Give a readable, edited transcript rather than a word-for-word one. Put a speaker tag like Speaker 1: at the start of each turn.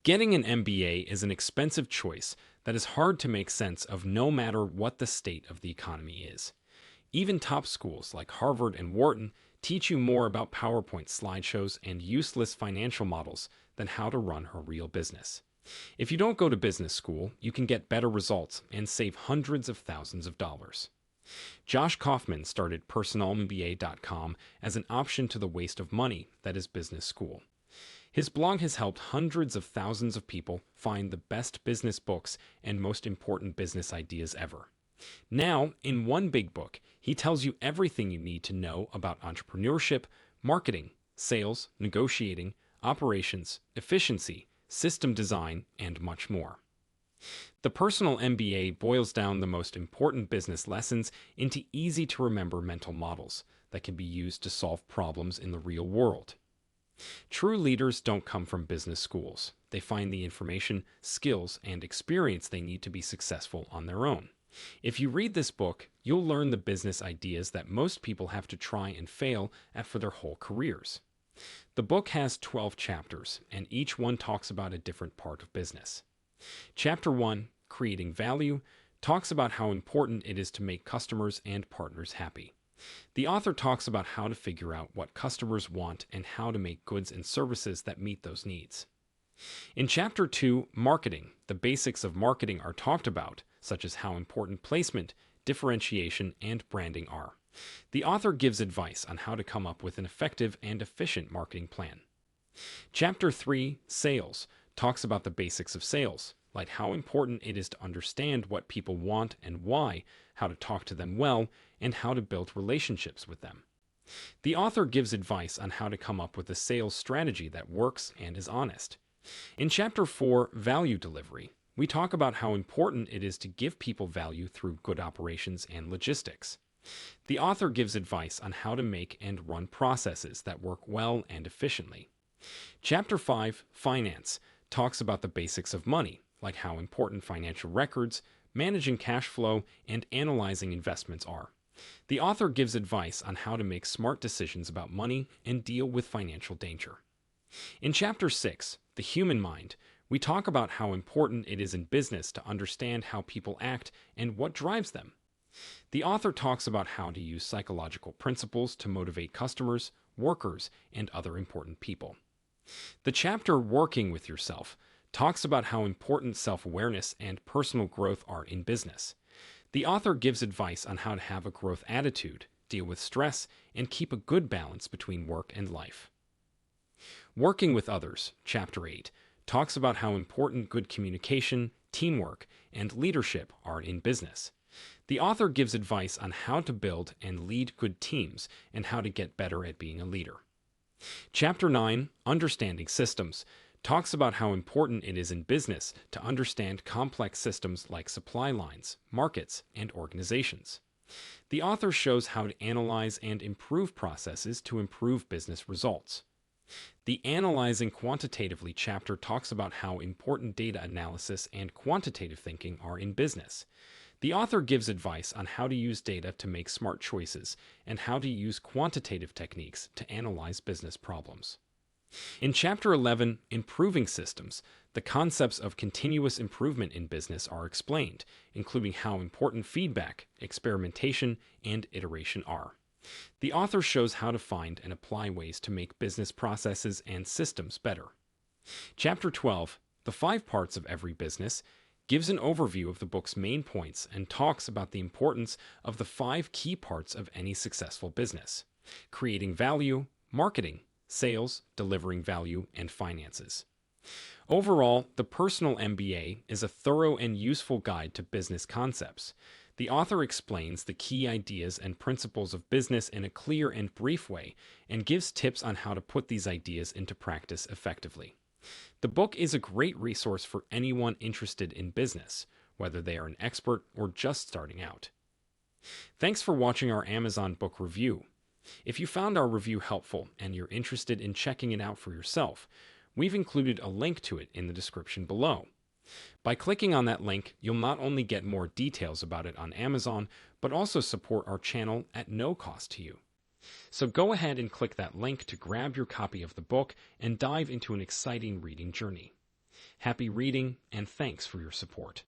Speaker 1: Getting an MBA is an expensive choice that is hard to make sense of no matter what the state of the economy is. Even top schools like Harvard and Wharton teach you more about PowerPoint slideshows and useless financial models than how to run a real business. If you don't go to business school, you can get better results and save hundreds of thousands of dollars. Josh Kaufman started PersonalMBA.com as an option to the waste of money that is business school. His blog has helped hundreds of thousands of people find the best business books and most important business ideas ever. Now, in one big book, he tells you everything you need to know about entrepreneurship, marketing, sales, negotiating, operations, efficiency, system design, and much more. The Personal MBA boils down the most important business lessons into easy-to-remember mental models that can be used to solve problems in the real world. True leaders don't come from business schools. They find the information, skills, and experience they need to be successful on their own. If you read this book, you'll learn the business ideas that most people have to try and fail at for their whole careers. The book has 12 chapters, and each one talks about a different part of business. Chapter 1, Creating Value, talks about how important it is to make customers and partners happy. The author talks about how to figure out what customers want and how to make goods and services that meet those needs. In Chapter 2, Marketing, the basics of marketing are talked about, such as how important placement, differentiation, and branding are. The author gives advice on how to come up with an effective and efficient marketing plan. Chapter 3, Sales, talks about the basics of sales, like how important it is to understand what people want and why, how to talk to them well, and how to build relationships with them. The author gives advice on how to come up with a sales strategy that works and is honest. In Chapter 4, Value Delivery, we talk about how important it is to give people value through good operations and logistics. The author gives advice on how to make and run processes that work well and efficiently. Chapter 5, Finance, talks about the basics of money, like how important financial records, managing cash flow, and analyzing investments are. The author gives advice on how to make smart decisions about money and deal with financial danger. In Chapter 6, The Human Mind, we talk about how important it is in business to understand how people act and what drives them. The author talks about how to use psychological principles to motivate customers, workers, and other important people. The chapter Working with Yourself talks about how important self-awareness and personal growth are in business. The author gives advice on how to have a growth attitude, deal with stress, and keep a good balance between work and life. Working with Others, Chapter 8, talks about how important good communication, teamwork, and leadership are in business. The author gives advice on how to build and lead good teams and how to get better at being a leader. Chapter 9, Understanding Systems, talks about how important it is in business to understand complex systems like supply lines, markets, and organizations. The author shows how to analyze and improve processes to improve business results. The Analyzing Quantitatively chapter talks about how important data analysis and quantitative thinking are in business. The author gives advice on how to use data to make smart choices and how to use quantitative techniques to analyze business problems. In Chapter 11, Improving Systems, the concepts of continuous improvement in business are explained, including how important feedback, experimentation, and iteration are. The author shows how to find and apply ways to make business processes and systems better. Chapter 12, The 5 Parts of Every Business, gives an overview of the book's main points and talks about the importance of the 5 key parts of any successful business: creating value, marketing, sales, delivering value, and finances. Overall, the Personal MBA is a thorough and useful guide to business concepts. The author explains the key ideas and principles of business in a clear and brief way and gives tips on how to put these ideas into practice effectively. The book is a great resource for anyone interested in business, whether they are an expert or just starting out. Thanks for watching our Amazon book review. If you found our review helpful and you're interested in checking it out for yourself, we've included a link to it in the description below. By clicking on that link, you'll not only get more details about it on Amazon, but also support our channel at no cost to you. So go ahead and click that link to grab your copy of the book and dive into an exciting reading journey. Happy reading, and thanks for your support.